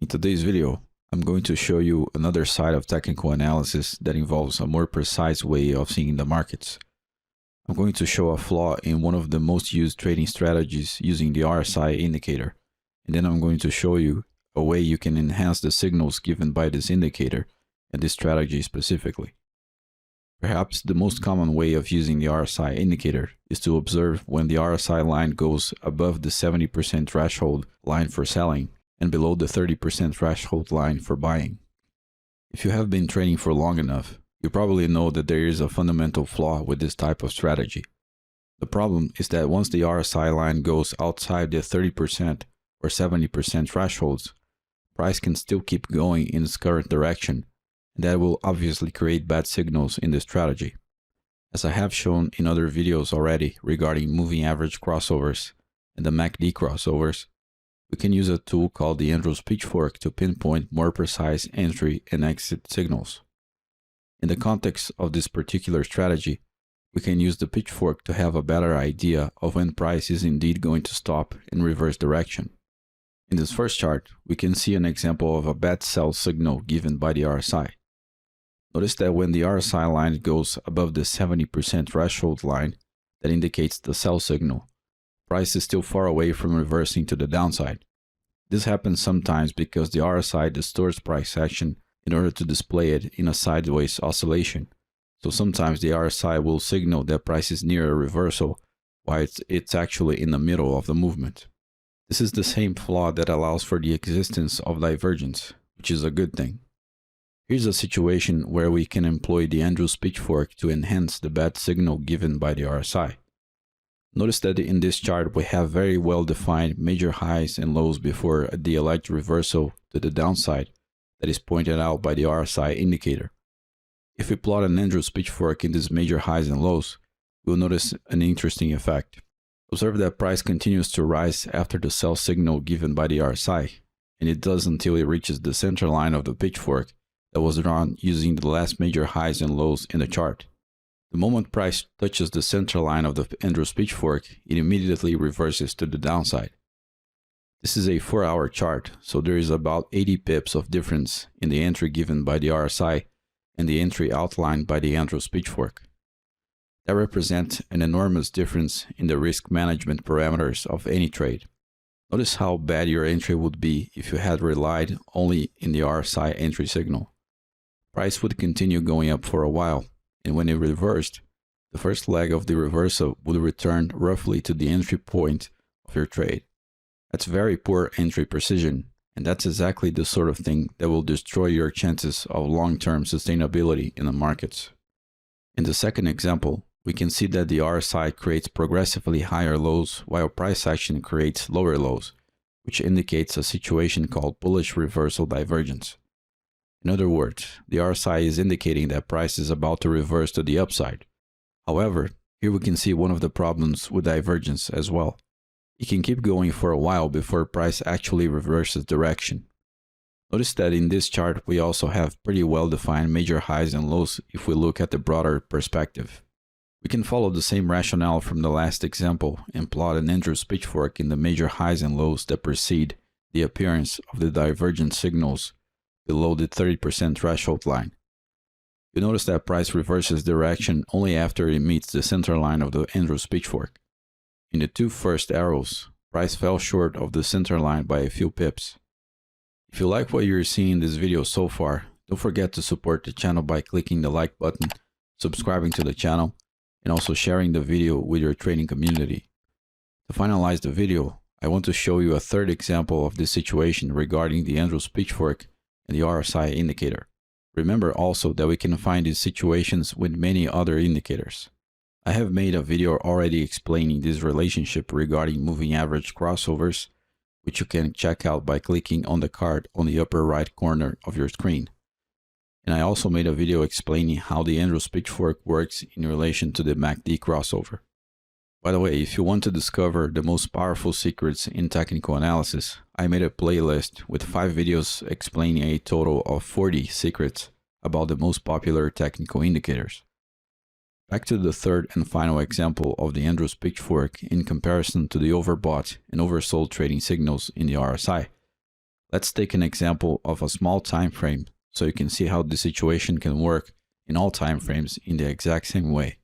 In today's video, I'm going to show you another side of technical analysis that involves a more precise way of seeing the markets. I'm going to show a flaw in one of the most used trading strategies using the RSI indicator, and then I'm going to show you a way you can enhance the signals given by this indicator and this strategy specifically. Perhaps the most common way of using the RSI indicator is to observe when the RSI line goes above the 70% threshold line for selling and below the 30% threshold line for buying. If you have been trading for long enough, you probably know that there is a fundamental flaw with this type of strategy. The problem is that once the RSI line goes outside the 30% or 70% thresholds, price can still keep going in its current direction, and that will obviously create bad signals in the strategy. As I have shown in other videos already regarding moving average crossovers and the MACD crossovers, we can use a tool called the Andrews pitchfork to pinpoint more precise entry and exit signals. In the context of this particular strategy, we can use the pitchfork to have a better idea of when price is indeed going to stop and reverse direction. In this first chart, we can see an example of a bad sell signal given by the RSI. Notice that when the RSI line goes above the 70% threshold line, that indicates the sell signal. Price is still far away from reversing to the downside. This happens sometimes because the RSI distorts price action in order to display it in a sideways oscillation. So sometimes the RSI will signal that price is near a reversal while it's actually in the middle of the movement. This is the same flaw that allows for the existence of divergence, which is a good thing. Here's a situation where we can employ the Andrews pitchfork to enhance the bad signal given by the RSI. Notice that in this chart we have very well defined major highs and lows before the alleged reversal to the downside that is pointed out by the RSI indicator. If we plot an Andrews pitchfork in these major highs and lows, we'll notice an interesting effect. Observe that price continues to rise after the sell signal given by the RSI, and it does until it reaches the center line of the pitchfork that was drawn using the last major highs and lows in the chart. The moment price touches the center line of the Andrews pitchfork, it immediately reverses to the downside. This is a 4-hour chart, so there is about 80 pips of difference in the entry given by the RSI and the entry outlined by the Andrews pitchfork. That represents an enormous difference in the risk management parameters of any trade. Notice how bad your entry would be if you had relied only in the RSI entry signal. Price would continue going up for a while, and when it reversed, the first leg of the reversal would return roughly to the entry point of your trade. That's very poor entry precision, and that's exactly the sort of thing that will destroy your chances of long-term sustainability in the markets. In the second example, we can see that the RSI creates progressively higher lows while price action creates lower lows, which indicates a situation called bullish reversal divergence. In other words, the RSI is indicating that price is about to reverse to the upside. However, here we can see one of the problems with divergence as well. It can keep going for a while before price actually reverses direction. Notice that in this chart we also have pretty well defined major highs and lows if we look at the broader perspective. We can follow the same rationale from the last example and plot an Andrews pitchfork in the major highs and lows that precede the appearance of the divergent signals below the 30% threshold line. You notice that price reverses direction only after it meets the center line of the Andrews pitchfork. In the two first arrows, price fell short of the center line by a few pips. If you like what you're seeing in this video so far, don't forget to support the channel by clicking the like button, subscribing to the channel, and also sharing the video with your trading community. To finalize the video, I want to show you a third example of this situation regarding the Andrews pitchfork and the RSI indicator. Remember also that we can find these situations with many other indicators. I have made a video already explaining this relationship regarding moving average crossovers, which you can check out by clicking on the card on the upper right corner of your screen. And I also made a video explaining how the Andrews pitchfork works in relation to the MACD crossover. By the way, if you want to discover the most powerful secrets in technical analysis, I made a playlist with 5 videos explaining a total of 40 secrets about the most popular technical indicators. Back to the third and final example of the Andrews pitchfork in comparison to the overbought and oversold trading signals in the RSI. Let's take an example of a small time frame so you can see how the situation can work in all time frames in the exact same way.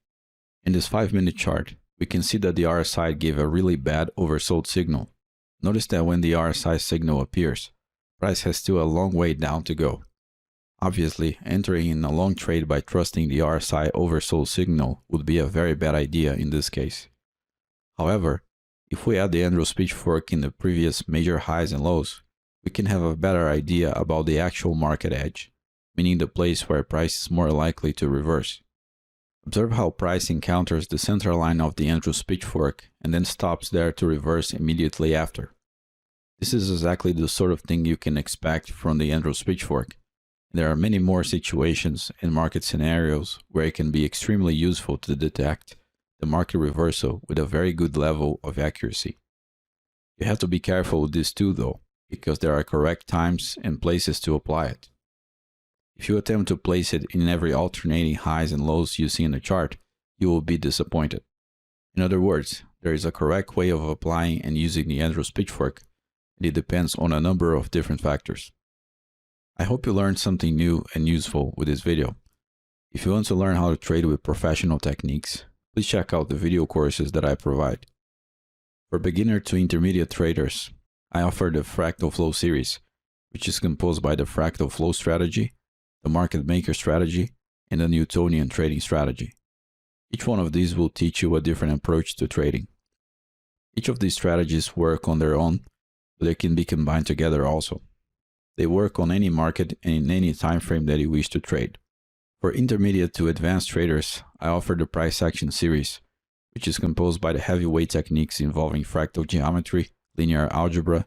In this 5-minute chart, we can see that the RSI gave a really bad oversold signal. Notice that when the RSI signal appears, price has still a long way down to go. Obviously, entering in a long trade by trusting the RSI oversold signal would be a very bad idea in this case. However, if we add the Andrews pitchfork in the previous major highs and lows, we can have a better idea about the actual market edge, meaning the place where price is more likely to reverse. Observe how price encounters the center line of the Andrews pitchfork and then stops there to reverse immediately after. This is exactly the sort of thing you can expect from the Andrews pitchfork. There are many more situations and market scenarios where it can be extremely useful to detect the market reversal with a very good level of accuracy. You have to be careful with this too though, because there are correct times and places to apply it. If you attempt to place it in every alternating highs and lows you see in the chart, you will be disappointed. In other words, there is a correct way of applying and using the Andrews pitchfork, and it depends on a number of different factors. I hope you learned something new and useful with this video. If you want to learn how to trade with professional techniques, please check out the video courses that I provide. For beginner to intermediate traders, I offer the Fractal Flow series, which is composed by the Fractal Flow strategy, the Market Maker strategy, and the Newtonian trading strategy. Each one of these will teach you a different approach to trading. Each of these strategies work on their own, but they can be combined together also. They work on any market and in any time frame that you wish to trade. For intermediate to advanced traders, I offer the price action series, which is composed by the heavyweight techniques involving fractal geometry, linear algebra,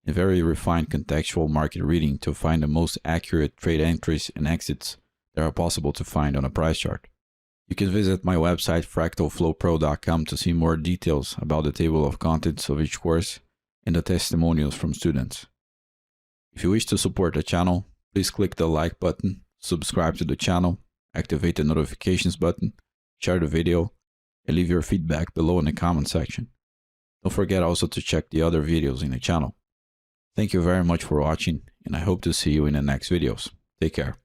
and very refined contextual market reading to find the most accurate trade entries and exits that are possible to find on a price chart. You can visit my website fractalflowpro.com to see more details about the table of contents of each course and the testimonials from students. If you wish to support the channel, please click the like button, subscribe to the channel, activate the notifications button, share the video, and leave your feedback below in the comment section. Don't forget also to check the other videos in the channel. Thank you very much for watching, and I hope to see you in the next videos. Take care.